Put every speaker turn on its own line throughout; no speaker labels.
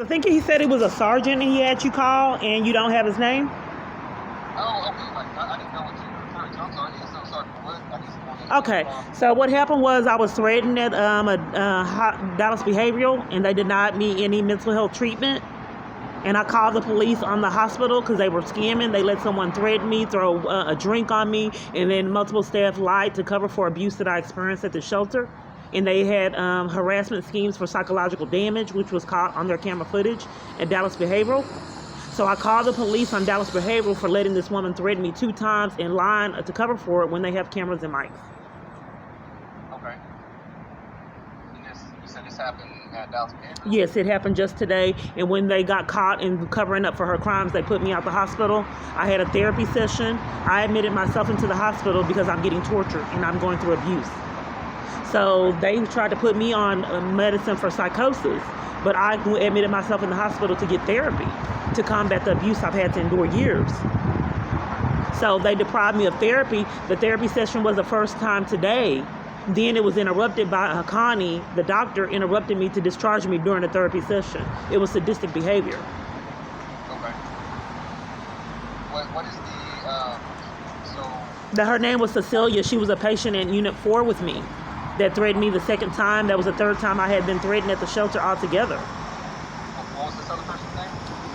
I think he said it was a sergeant and he had you call and you don't have his name.
Oh, okay. I didn't know what you were referring to. I'm sorry. Yeah, so sorry. What? I need someone.
Okay, so what happened was I was threatened at Dallas Behavioral, and they denied me any mental health treatment. And I called the police on the hospital because they were scamming. They let someone threaten me, throw a drink on me, and then multiple staff lied to cover for abuse that I experienced at the shelter. And they had harassment schemes for psychological damage, which was caught on their camera footage at Dallas Behavioral. So I called the police on Dallas Behavioral for letting this woman threaten me 2 times and lying to cover for it when they have cameras and mics.
Okay. And you said this happened at Dallas Behavioral?
Yes, it happened just today. And when they got caught in covering up for her crimes, they put me out the hospital. I had a therapy session. I admitted myself into the hospital because I'm getting tortured and I'm going through abuse. So they tried to put me on medicine for psychosis, but I admitted myself in the hospital to get therapy to combat the abuse I've had to endure years. So they deprived me of therapy. The therapy session was the first time today. Then it was interrupted by Connie, the doctor interrupted me to discharge me during the therapy session. It was sadistic behavior.
Okay. What is
Her name was Cecilia. She was a patient in Unit 4 with me that threatened me the second time. That was the third time I had been threatened at the shelter altogether.
What was this other person's name?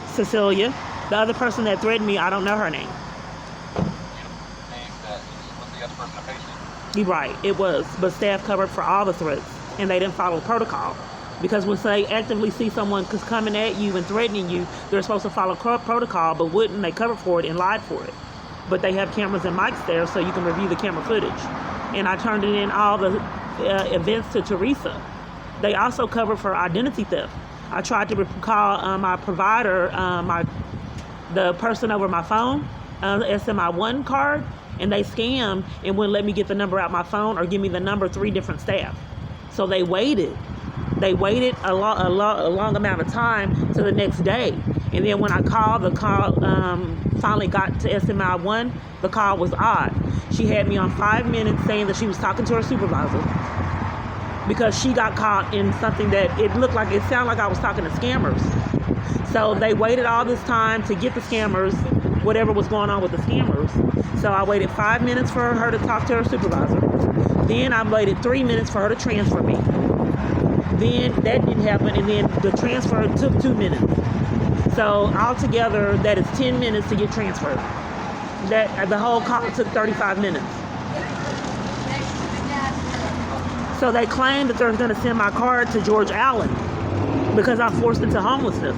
Cecilia. The other person that threatened me, I don't know her name.
Was the other person a patient?
You're right, it was. But staff covered for all the threats, and they didn't follow protocol. Because when they actively see someone coming at you and threatening you, they're supposed to follow protocol, but wouldn't. They covered for it and lied for it. But they have cameras and mics there, so you can review the camera footage. And I turned it in all the events to Teresa. They also covered for identity theft. I tried to call my provider, the person over my phone, SMI1 card, and they scammed and wouldn't let me get the number out my phone or give me the number 3 different staff. So they waited. They waited a long amount of time to the next day. And then when I called, the call finally got to SMI1. The call was odd. She had me on 5 minutes saying that she was talking to her supervisor because she got caught in something that it sounded like I was talking to scammers. So they waited all this time to get the scammers, whatever was going on with the scammers. So I waited 5 minutes for her to talk to her supervisor. Then I waited 3 minutes for her to transfer me. Then that didn't happen, and then the transfer took 2 minutes. So altogether, that is 10 minutes to get transferred. The whole call took 35 minutes. So they claim that they're going to send my card to George Allen because I'm forced into homelessness.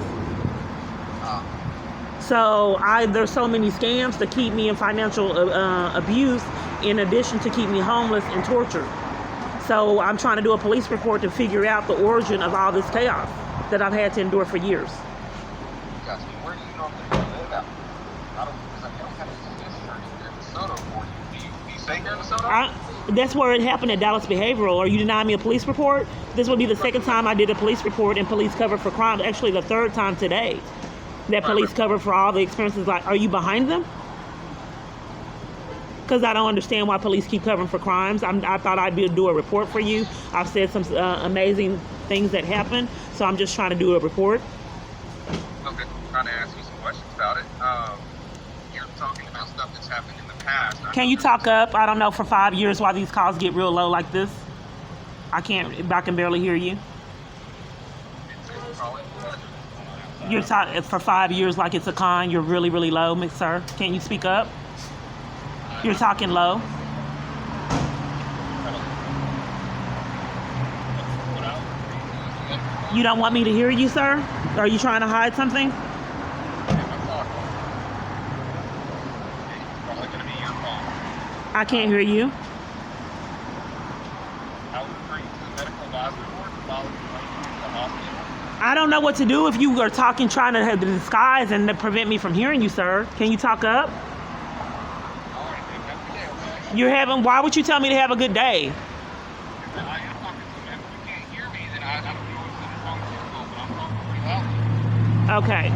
So there's so many scams to keep me in financial abuse, in addition to keep me homeless and tortured. So I'm trying to do a police report to figure out the origin of all this chaos that I've had to endure for years.
Gotcha. Where do you normally live out? I don't have any history here in DeSoto for you. Do you stay here in DeSoto?
That's where it happened at Dallas Behavioral. Are you denying me a police report? This would be the second time I did a police report and police covered for crimes. Actually, the third time today that police covered for all the experiences. Like, are you behind them? Because I don't understand why police keep covering for crimes. I thought I'd do a report for you. I've said some amazing things that happened, so I'm just trying to do a report.
Okay, I'm trying to ask you some questions about it. You're talking about stuff that's happened in the past.
Can you talk up? I don't know for 5 years why these calls get real low like this. I can barely hear you. You're talking for 5 years like it's a con. You're really, really low, sir. Can you speak up? You're talking low. You don't want me to hear you, sir? Are you trying to hide something? I can't hear you. I don't know what to do if you are talking, trying to have the disguise and to prevent me from hearing you, sir. Can you talk up? Why would you tell me to have a good day? Okay.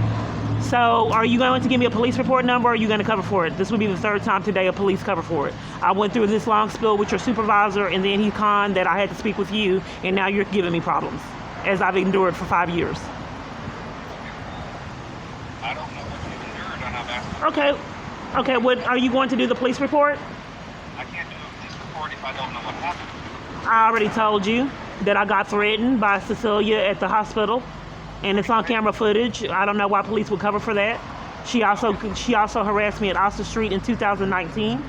So are you going to give me a police report number or are you going to cover for it? This would be the third time today a police cover for it. I went through this long spill with your supervisor and then he conned that I had to speak with you and now you're giving me problems as I've endured for 5 years.
I don't know what you endured, and I'm asking.
Okay. Okay, what are you going to do the police report?
I can't do a police report if I don't know what happened.
I already told you that I got threatened by Cecilia at the hospital, and it's on camera footage. I don't know why police would cover for that. She also harassed me at Oster Street in 2019.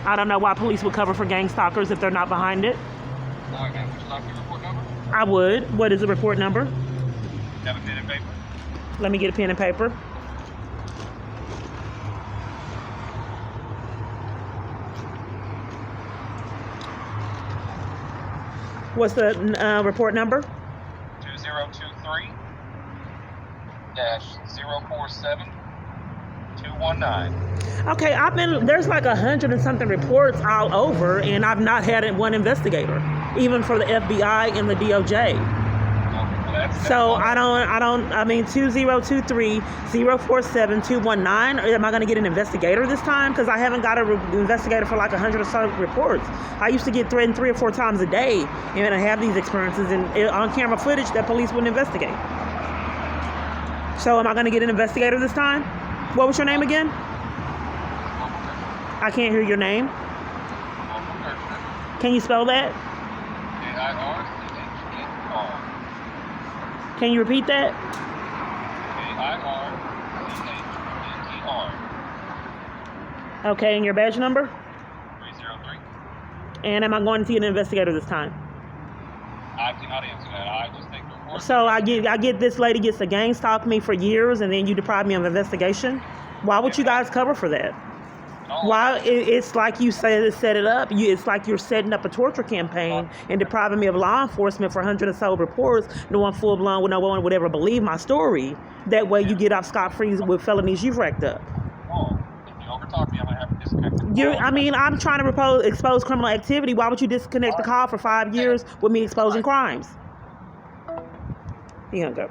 I don't know why police would cover for gang stalkers if they're not behind it.
All right, man. Would you like the report number?
I would. What is the report number?
Have a pen and paper.
Let me get a pen and paper. What's the report number?
2023-047-219.
Okay, there's like 100 and something reports all over, and I've not had one investigator, even for the FBI and the DOJ. So I mean 2023-047-219. Am I going to get an investigator this time? Because I haven't got an investigator for like 100 or so reports. I used to get threatened 3 or 4 times a day, and I have these experiences and on camera footage that police wouldn't investigate. So am I going to get an investigator this time? What was your name again? I can't hear your name. Can you spell that?
A-I-R-C-H-E-R.
Can you repeat that?
A-I-R-C-H-E-R.
Okay, and your badge number?
303.
And am I going to see an investigator this time?
I cannot answer that. I just think the report.
So I get this lady gets to gang stalk me for years, and then you deprive me of investigation. Why would you guys cover for that? Why? It's like you set it up. It's like you're setting up a torture campaign and depriving me of law enforcement for 100 or so reports. No one full blown, no one would ever believe my story. That way, you get off scot-free with felonies you've racked up.
Oh, if you overtalk me, I'm gonna have to disconnect the call.
I'm trying to expose criminal activity. Why would you disconnect the call for 5 years with me exposing crimes? You gonna go?